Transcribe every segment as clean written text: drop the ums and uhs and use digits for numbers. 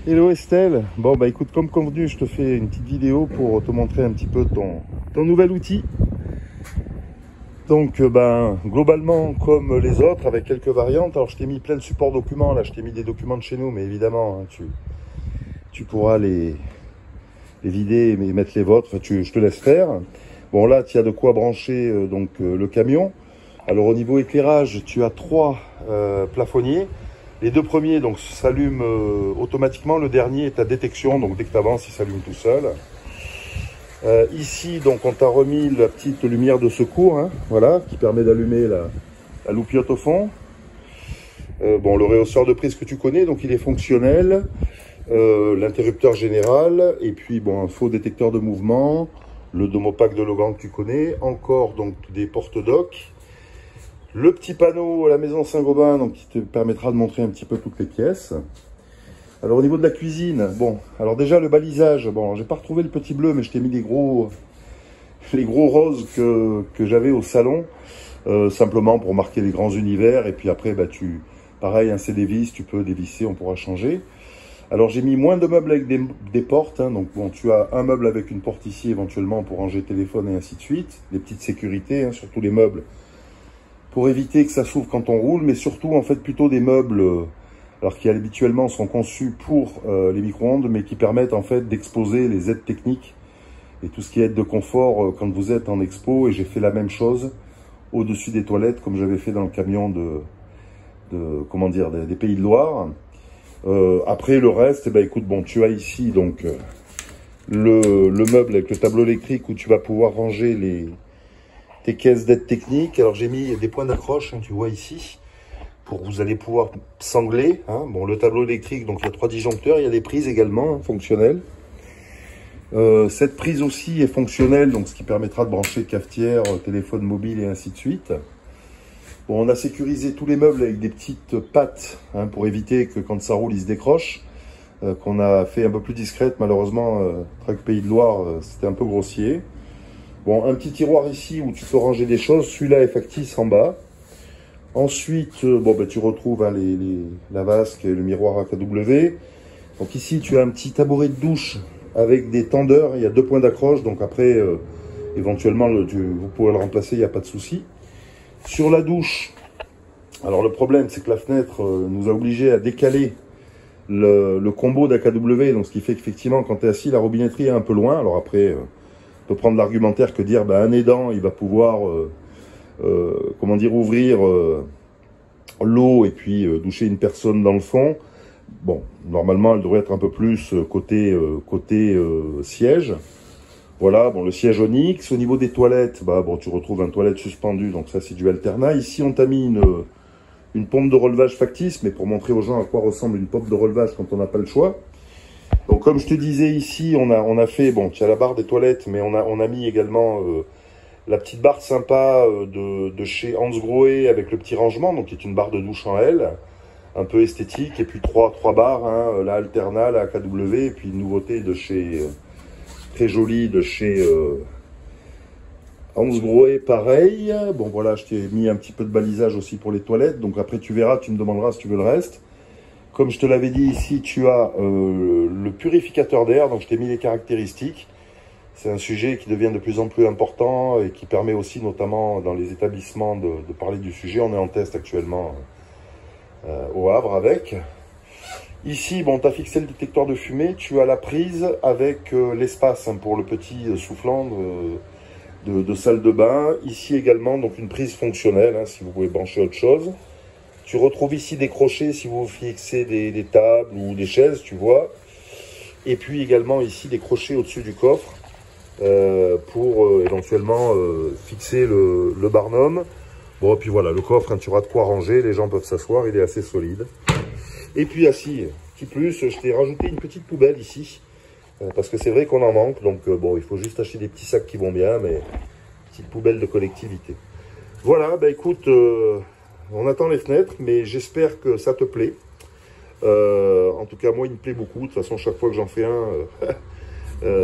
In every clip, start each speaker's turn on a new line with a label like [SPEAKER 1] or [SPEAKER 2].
[SPEAKER 1] Hello Estelle, bon bah écoute, comme convenu, je te fais une petite vidéo pour te montrer un petit peu ton nouvel outil. Donc ben globalement comme les autres avec quelques variantes. Alors je t'ai mis plein de supports documents, là je t'ai mis des documents de chez nous, mais évidemment hein, tu pourras les vider et mettre les vôtres, je te laisse faire. Bon là tu as de quoi brancher le camion. Alors au niveau éclairage, tu as trois plafonniers. Les deux premiers donc s'allument automatiquement, le dernier est à détection, donc dès que tu avances il s'allume tout seul. Ici donc on t'a remis la petite lumière de secours, hein, voilà, qui permet d'allumer la loupiote au fond. Bon, le réhausseur de prise que tu connais, donc il est fonctionnel. L'interrupteur général, et puis bon, un faux détecteur de mouvement, le domopack de Logan que tu connais, encore donc des porte-docs. Le petit panneau à la maison Saint-Gobain, donc qui te permettra de montrer un petit peu toutes les pièces. Alors au niveau de la cuisine, bon, alors déjà le balisage, bon, j'ai pas retrouvé le petit bleu, mais je t'ai mis les gros roses que j'avais au salon, simplement pour marquer les grands univers. Et puis après, bah pareil, hein, c'est des vis, tu peux dévisser, on pourra changer. Alors j'ai mis moins de meubles avec des portes, hein, donc bon, tu as un meuble avec une porte ici éventuellement pour ranger téléphone et ainsi de suite, des petites sécurités, hein, sur tous les meubles, pour éviter que ça s'ouvre quand on roule, mais surtout en fait plutôt des meubles alors qui habituellement sont conçus pour les micro-ondes, mais qui permettent en fait d'exposer les aides techniques et tout ce qui est aide de confort quand vous êtes en expo. Et j'ai fait la même chose au-dessus des toilettes comme j'avais fait dans le camion comment dire, des Pays de Loire. Après le reste, eh ben, écoute, bon, tu as ici donc le meuble avec le tableau électrique où tu vas pouvoir ranger tes caisses d'aide technique. Alors j'ai mis des points d'accroche, hein, tu vois ici, vous allez pouvoir sangler. Hein. Bon, le tableau électrique, donc il y a 3 disjoncteurs, il y a des prises également, hein, fonctionnelles. Cette prise aussi est fonctionnelle, donc ce qui permettra de brancher cafetière, téléphone mobile et ainsi de suite. Bon, on a sécurisé tous les meubles avec des petites pattes, hein, pour éviter que quand ça roule, il se décroche. Qu'on a fait un peu plus discrète, malheureusement, Truck Pays de Loire, c'était un peu grossier. Bon, un petit tiroir ici où tu peux ranger des choses, celui-là est factice en bas. Ensuite, bon, ben, tu retrouves hein, la vasque et le miroir AKW. Donc ici, tu as un petit tabouret de douche avec des tendeurs. Il y a 2 points d'accroche, donc après, éventuellement, vous pourrez le remplacer, il n'y a pas de souci. Sur la douche, alors le problème, c'est que la fenêtre nous a obligés à décaler le combo d'AKW, donc ce qui fait qu'effectivement, quand tu es assis, la robinetterie est un peu loin. Alors après, on peut prendre l'argumentaire que dire, ben, un aidant, il va pouvoir... comment dire, ouvrir l'eau et puis doucher une personne dans le fond. Bon, normalement, elle devrait être un peu plus côté siège. Voilà, bon, le siège Onyx. Au niveau des toilettes, bah, bon, tu retrouves un toilette suspendu, donc ça, c'est du alternat. Ici, on t'a mis une pompe de relevage factice, mais pour montrer aux gens à quoi ressemble une pompe de relevage quand on n'a pas le choix. Donc, comme je te disais, ici, on a fait, bon, tu as la barre des toilettes, mais on a mis également... la petite barre sympa de chez Hans Grohe avec le petit rangement, donc qui est une barre de douche en L, un peu esthétique, et puis trois barres, hein, la Alterna, la AKW, et puis une nouveauté de chez, très jolie, de chez Hans Grohe, pareil. Bon voilà, je t'ai mis un petit peu de balisage aussi pour les toilettes, donc après tu verras, tu me demanderas si tu veux le reste. Comme je te l'avais dit ici, tu as le purificateur d'air, donc je t'ai mis les caractéristiques. C'est un sujet qui devient de plus en plus important et qui permet aussi, notamment dans les établissements, de parler du sujet. On est en test actuellement au Havre avec. Ici, bon, tu as fixé le détecteur de fumée. Tu as la prise avec l'espace hein, pour le petit soufflant de salle de bain. Ici également, donc une prise fonctionnelle, hein, si vous pouvez brancher autre chose. Tu retrouves ici des crochets si vous fixez des tables ou des chaises, tu vois. Et puis également ici des crochets au-dessus du coffre. Pour éventuellement fixer le barnum. Bon, et puis voilà, le coffre, hein, tu auras de quoi ranger, les gens peuvent s'asseoir, il est assez solide. Et puis assis, petit plus, je t'ai rajouté une petite poubelle ici, parce que c'est vrai qu'on en manque, donc bon, il faut juste acheter des petits sacs qui vont bien, mais petite poubelle de collectivité. Voilà, bah écoute, on attend les fenêtres, mais j'espère que ça te plaît. En tout cas, moi, il me plaît beaucoup, de toute façon, chaque fois que j'en fais un...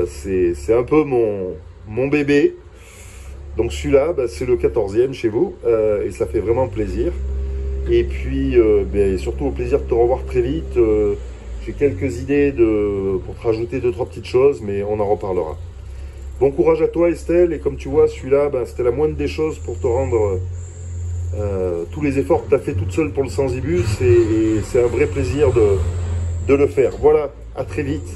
[SPEAKER 1] c'est un peu mon bébé. Donc celui-là, bah, c'est le 14e chez vous. Et ça fait vraiment plaisir. Et puis, surtout au plaisir de te revoir très vite. J'ai quelques idées pour te rajouter 2-3 petites choses, mais on en reparlera. Bon courage à toi Estelle, et comme tu vois, celui-là, ben, c'était la moindre des choses pour te rendre tous les efforts que tu as fait toute seule pour le Sensibus, et c'est un vrai plaisir de le faire. Voilà, à très vite.